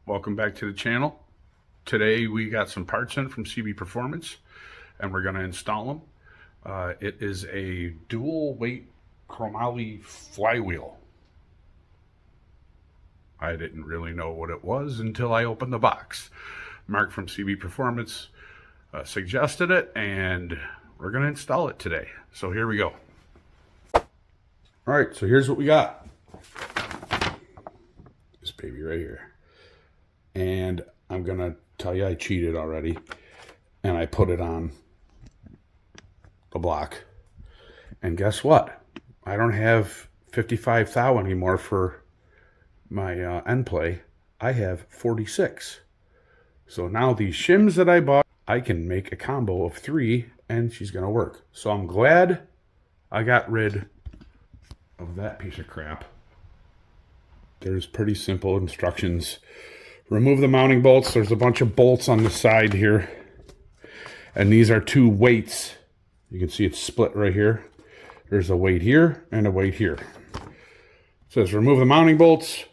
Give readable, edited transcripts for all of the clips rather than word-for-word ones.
Welcome back to the channel. Today we got some parts in from CB Performance and we're going to install them. It is a dual weight Chromoly flywheel. I didn't really know what it was until I opened the box. Mark from CB Performance suggested it and we're going to install it today. So here we go. Alright, so here's what we got. This baby right here. And I'm going to tell you I cheated already. And I put it on the block. And guess what? I don't have 55 thou anymore for my end play. I have 46. So now these shims that I bought, I can make a combo of 3 and she's going to work. So I'm glad I got rid of that piece of crap. There's pretty simple instructions. Remove the mounting bolts. There's a bunch of bolts on the side here. And these are 2 weights. You can see it's split right here. There's a weight here and a weight here. It says remove the mounting bolts.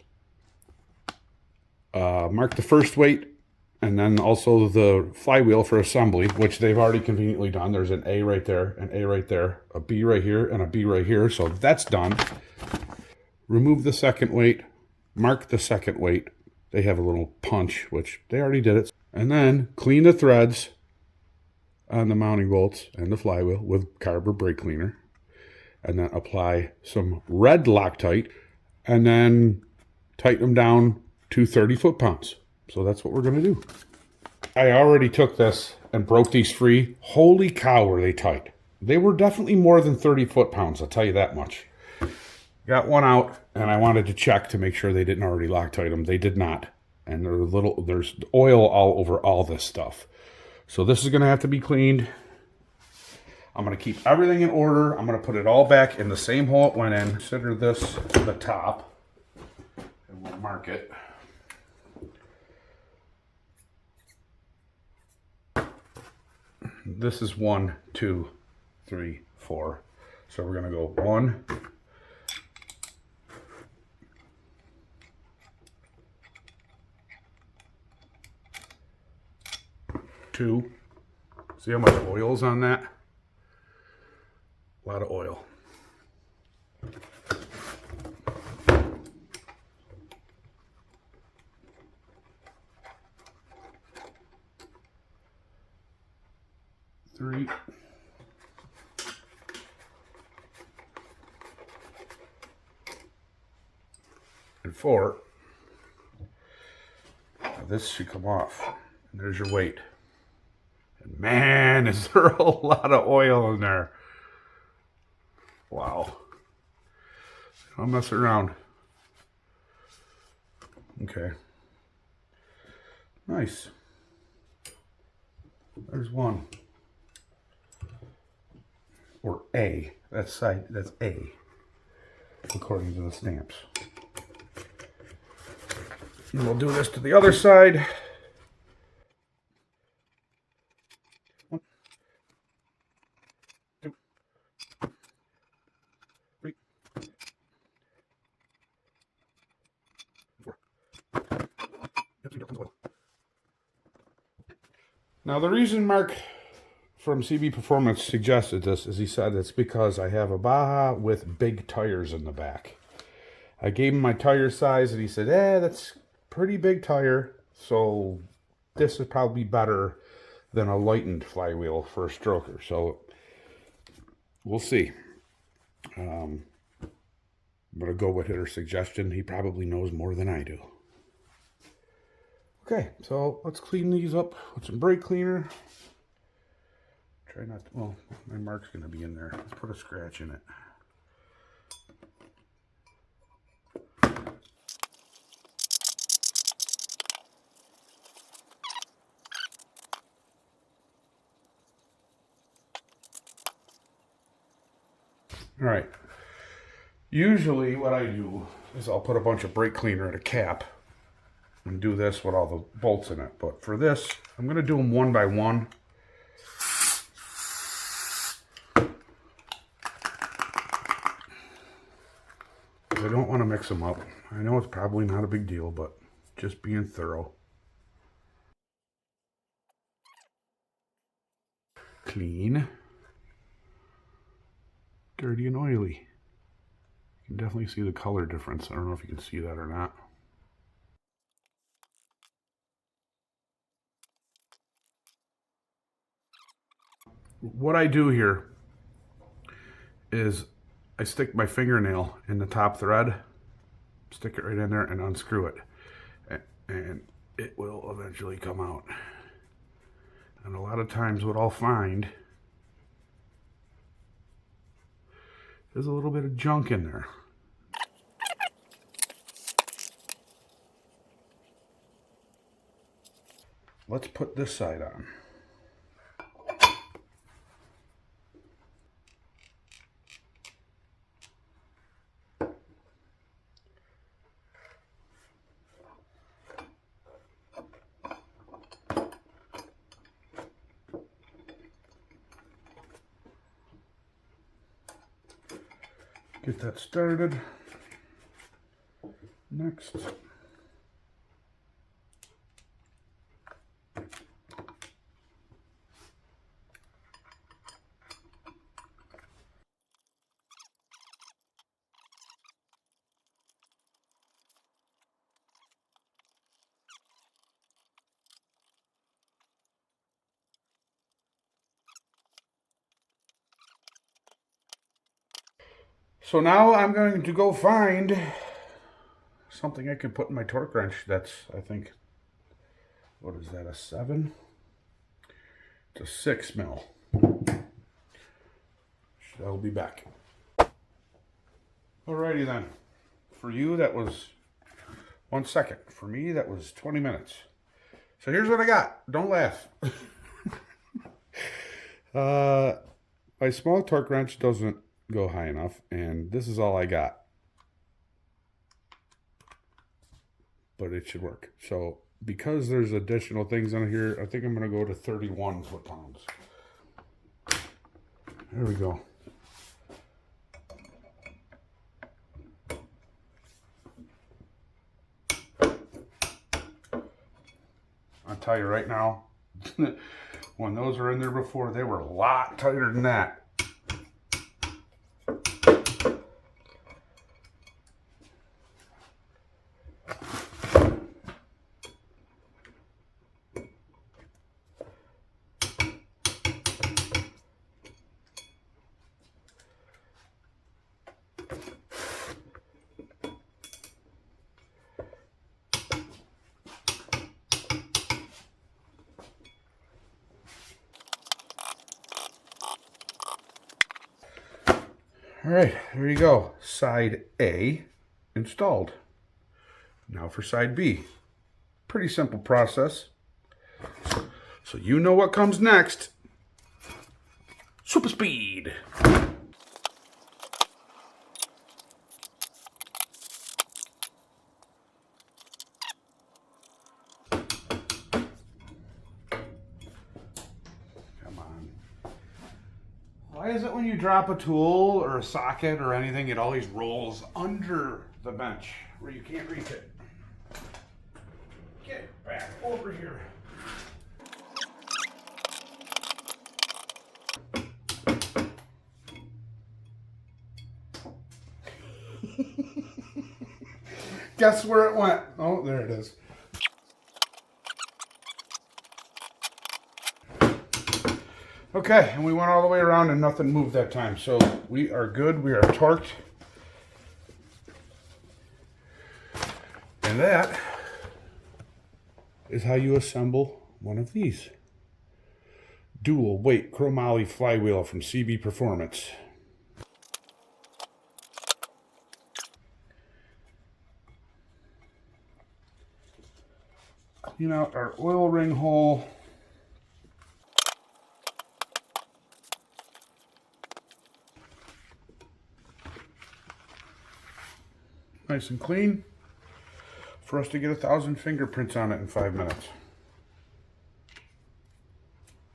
Mark the first weight. And then also the flywheel for assembly, which they've already conveniently done. There's an A right there, an A right there, a B right here, and a B right here. So that's done. Remove the second weight. Mark the second weight. They have a little punch, which they already did it. And then clean the threads on the mounting bolts and the flywheel with carb or brake cleaner. And then apply some red Loctite. And then tighten them down to 30 foot-pounds. So that's what we're going to do. I already took this and broke these free. Holy cow, were they tight. They were definitely more than 30 foot-pounds, I'll tell you that much. Got one out, and I wanted to check to make sure they didn't already Loctite them. They did not. And there's oil all over all this stuff. So this is going to have to be cleaned. I'm going to keep everything in order. I'm going to put it all back in the same hole it went in. Consider this the top. And we'll mark it. This is 1, 2, 3, 4. So we're going to go 1, 2. See how much oil's on that? A lot of oil. 3. And 4. Now this should come off. And there's your weight. And man, is there a lot of oil in there. Wow. I'll mess around. Okay. Nice. There's 1. Or A. That's A. According to the stamps. And we'll do this to the other side. 1, 2, 3, 4. Now the reason Mark from CB Performance suggested this is he said it's because I have a Baja with big tires in the back. I gave him my tire size and he said, that's pretty big tire, so this is probably better than a lightened flywheel for a stroker. So we'll see. I'm going to go with her suggestion. He probably knows more than I do. Okay, so let's clean these up with some brake cleaner. Try not to, well, my mark's going to be in there. Let's put a scratch in it. All right. Usually what I do is I'll put a bunch of brake cleaner in a cap and do this with all the bolts in it. But for this, I'm going to do them one by one. I don't want to mix them up. I know it's probably not a big deal, but Just being thorough. Clean. Dirty and oily. You can definitely see the color difference. I don't know if you can see that or not. What I do here is I stick my fingernail in the top thread, stick it right in there and unscrew it, and it will eventually come out. And a lot of times what I'll find is a little bit of junk in there. Let's put this side on. Get that started. Next. So now I'm going to go find something I can put in my torque wrench. That's, I think, what is that, a 7? It's a 6 mil. I'll be back. Alrighty then. For you, that was 1 second. For me, that was 20 minutes. So here's what I got. Don't laugh. My small torque wrench doesn't go high enough, and this is all I got. But it should work. So because there's additional things on here, I think I'm going to go to 31 foot-pounds. There we go. I'll tell you right now, when those were in there before, they were a lot tighter than that. All right, there you go. Side A installed. Now for side B. Pretty simple process. So you know what comes next. Super speed. Why is it when you drop a tool or a socket or anything, it always rolls under the bench where you can't reach it? Get back over here. Guess where it went? Oh, there it is. Okay, and we went all the way around and nothing moved that time. So we are good. We are torqued. And that is how you assemble one of these. Dual weight chromoly flywheel from CB Performance. Clean out our oil ring hole. Nice and clean for us to get 1,000 fingerprints on it in 5 minutes.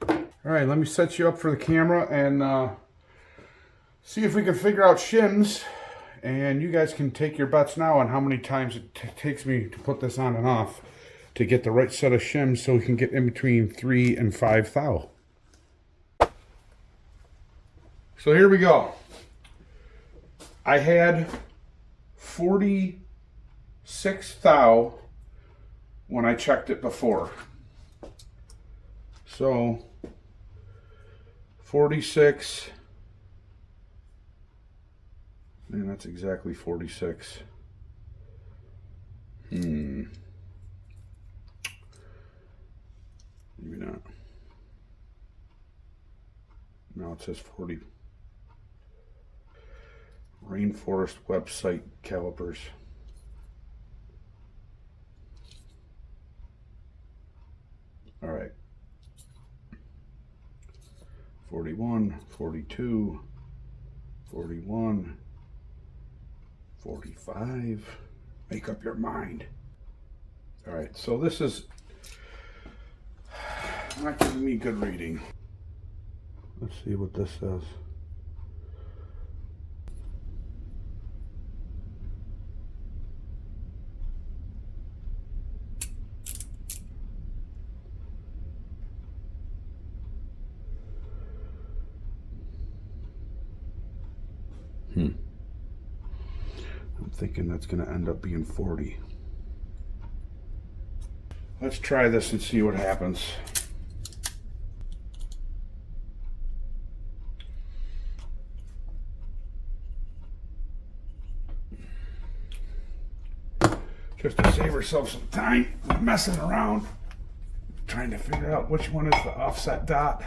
All right, let me set you up for the camera and see if we can figure out shims and you guys can take your bets now on how many times it takes me to put this on and off to get the right set of shims so we can get in between 3 and 5 thou. So here we go. I had 46 thou when I checked it before. So 46, and that's exactly 46. Maybe not. No, it says 40. Rainforest website calipers. All right. 41, 42, 41, 45. Make up your mind. All right, so this is not giving me good reading. Let's see what this says. I'm thinking that's going to end up being 40. Let's try this and see what happens. Just to save ourselves some time, messing around, trying to figure out which one is the offset dot.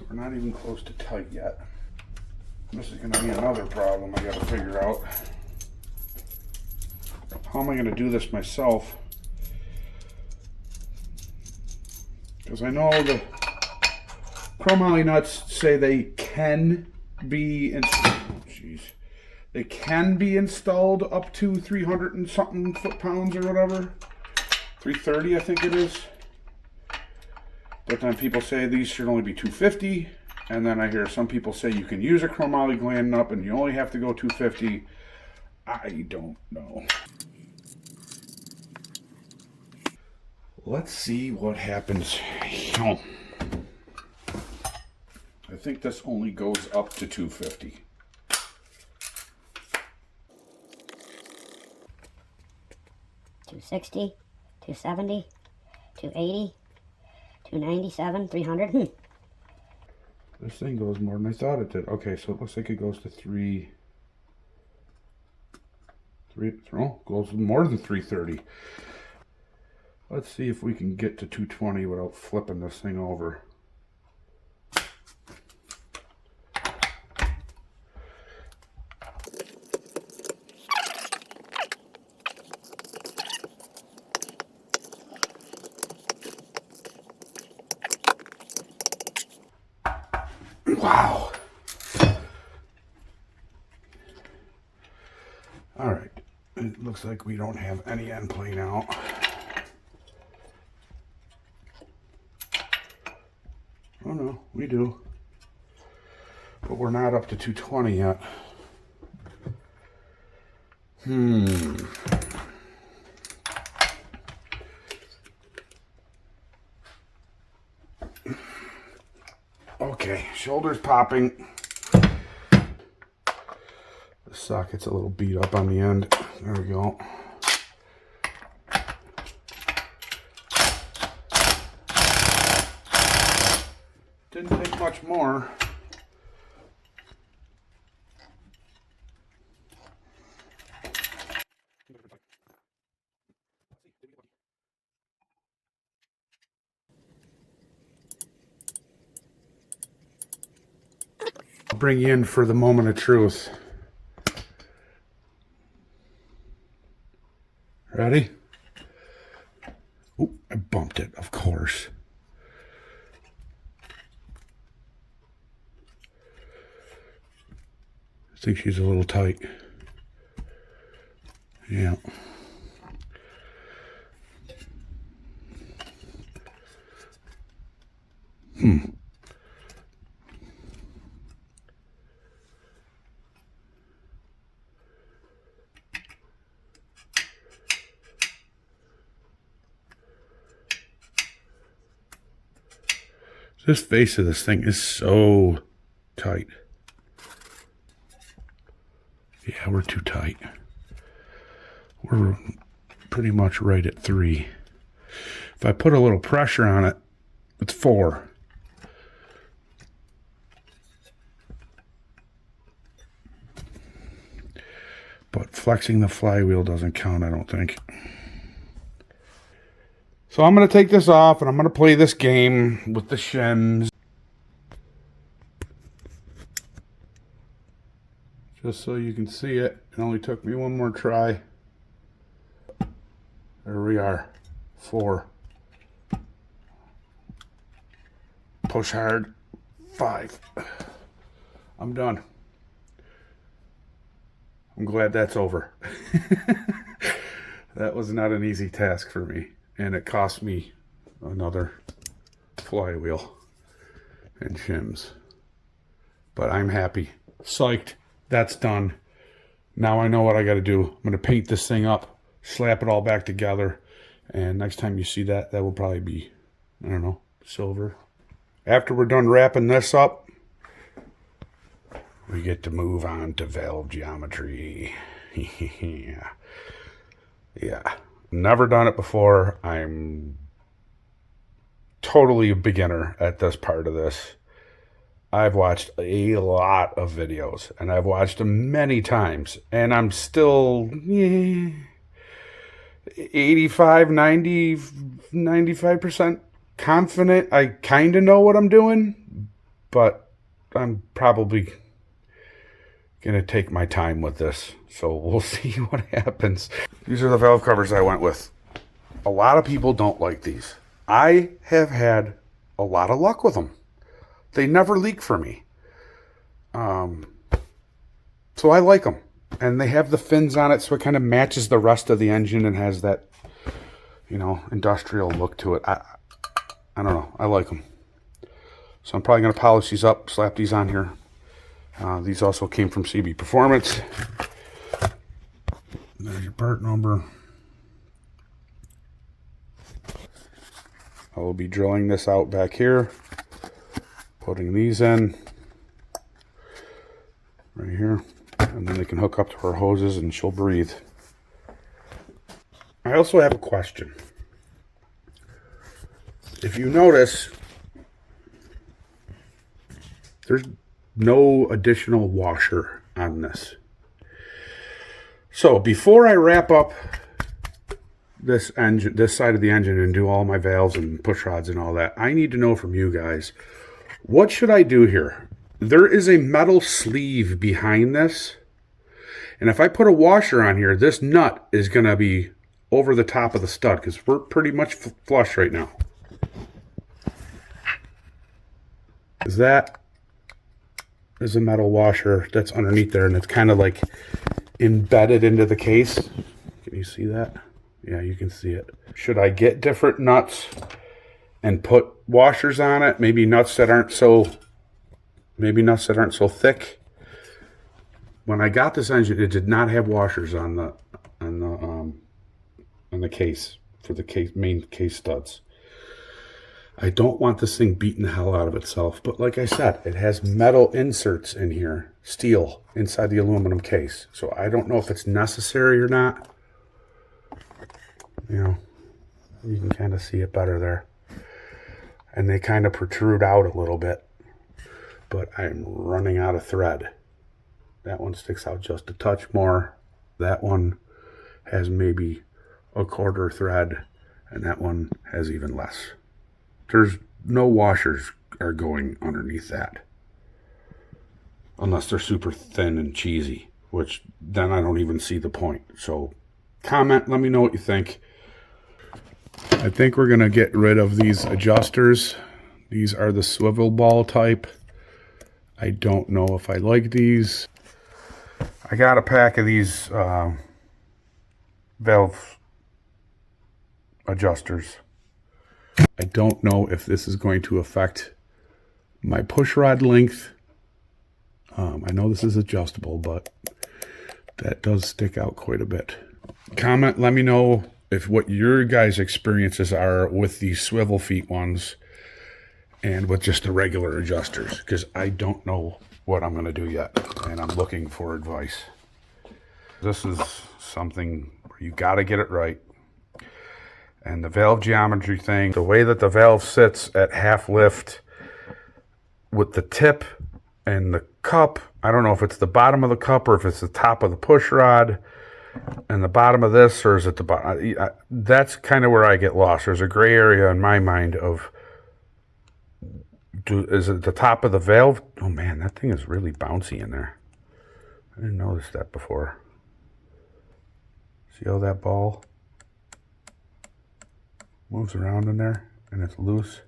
We're not even close to tight yet. This is going to be another problem I got to figure out. How am I going to do this myself? Because I know the chromoly nuts say they can be they can be installed up to 300 and something foot-pounds or whatever. 330 I think it is. But then people say these should only be 250, and then I hear some people say you can use a chromoly gland nut and you only have to go 250. I don't know. Let's see what happens. I think this only goes up to 250. $260, $270, $280. 297, 300. This thing goes more than I thought it did. Okay, so it looks like it goes to goes more than 330. Let's see if we can get to 220 without flipping this thing over. Wow. All right. It looks like we don't have any end plane out. Oh no, we do. But we're not up to 220 yet. Okay, shoulders popping. The socket's a little beat up on the end. There we go. Didn't take much more. I'll bring you in for the moment of truth. Ready? Oop, I bumped it, of course. think she's a little tight. Yeah. This face of this thing is so tight. Yeah, we're too tight. We're pretty much right at 3. If I put a little pressure on it, it's 4. But flexing the flywheel doesn't count, I don't think. So I'm going to take this off and I'm going to play this game with the shims. Just so you can see it. It only took me one more try. There we are. 4. Push hard. 5. I'm done. I'm glad that's over. That was not an easy task for me. And it cost me another flywheel and shims. But I'm happy. Psyched. That's done. Now I know what I got to do. I'm going to paint this thing up, slap it all back together. And next time you see that, that will probably be, I don't know, silver. After we're done wrapping this up, we get to move on to valve geometry. Yeah. Never done it before. I'm totally a beginner at this part of this. I've watched a lot of videos, and I've watched them many times, and I'm still 85, 90, 95% confident. I kind of know what I'm doing, but I'm probably going to take my time with this, so we'll see what happens. These are the valve covers I went with. A lot of people don't like these. I have had a lot of luck with them. They never leak for me. So I like them. And they have the fins on it, so it kind of matches the rest of the engine and has that, you know, industrial look to it. I don't know. I like them. So I'm probably going to polish these up, slap these on here. These also came from CB Performance. There's your part number. I will be drilling this out back here. Putting these in. Right here. And then they can hook up to her hoses and she'll breathe. I also have a question. If you notice, there's no additional washer on this. So before I wrap up this engine, this side of the engine, and do all my valves and push rods and all that, I need to know from you guys, what should I do here? There is a metal sleeve behind this, and if I put a washer on here, this nut is going to be over the top of the stud because we're pretty much flush right now. That is a metal washer that's underneath there, and it's kind of like embedded into the case. Can you see that? Yeah, you can see it. Should I get different nuts and put washers on it? Maybe nuts that aren't so thick. When I got this engine, it did not have washers on the case for the main case studs. I don't want this thing beating the hell out of itself, but like I said, it has metal inserts in here, steel inside the aluminum case. So I don't know if it's necessary or not. You know, you can kind of see it better there. And they kind of protrude out a little bit, but I'm running out of thread. That one sticks out just a touch more. That one has maybe a quarter thread, and that one has even less. There's no washers are going underneath that. Unless they're super thin and cheesy, which then I don't even see the point. So comment, let me know what you think. I think we're going to get rid of these adjusters. These are the swivel ball type. I don't know if I like these. I got a pack of these valve adjusters. I don't know if this is going to affect my push rod length. I know this is adjustable, but that does stick out quite a bit. Comment, let me know if what your guys' experiences are with these swivel feet ones and with just the regular adjusters, because I don't know what I'm going to do yet, and I'm looking for advice. This is something where you got to get it right. And the valve geometry thing, the way that the valve sits at half lift with the tip and the cup, I don't know if it's the bottom of the cup or if it's the top of the push rod and the bottom of this, or is it the bottom? That's kind of where I get lost. There's a gray area in my mind of, is it the top of the valve? Oh man, that thing is really bouncy in there. I didn't notice that before. See how that ball moves around in there and it's loose?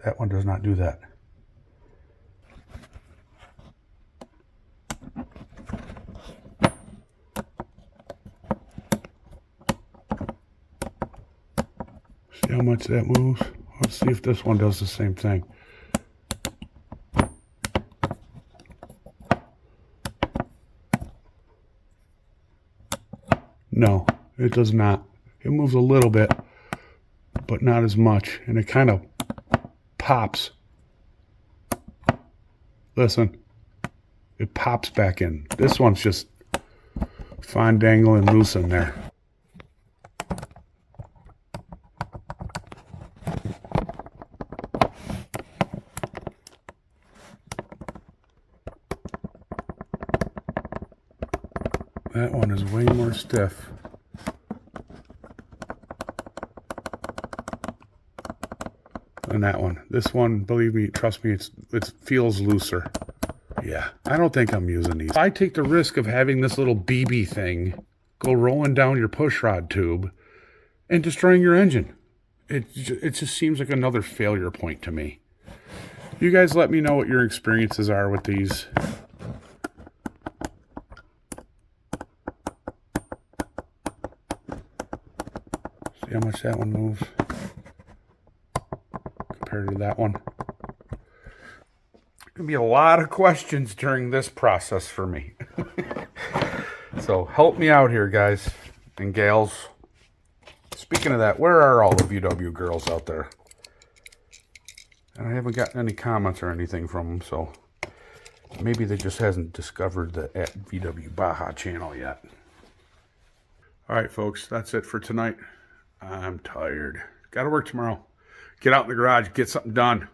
That one does not do that. See how much that moves? Let's see if this one does the same thing. No, it does not. It moves a little bit, but not as much, and it kind of pops. Listen, it pops back in. This one's just fine dangling loose in there. That one is way more stiff. Than that one. This one, believe me, trust me, it feels looser. Yeah, I don't think I'm using these. I take the risk of having this little BB thing go rolling down your push rod tube and destroying your engine. It just seems like another failure point to me. You guys let me know what your experiences are with these. See how much that one moves compared to that one. Gonna be a lot of questions during this process for me. So help me out here, guys and gals. Speaking of that, where are all the VW girls out there? I haven't gotten any comments or anything from them, so maybe they just hasn't discovered the @VW Baja channel yet. All right, folks, that's it for tonight. I'm tired. Got to work tomorrow. Get out in the garage, get something done.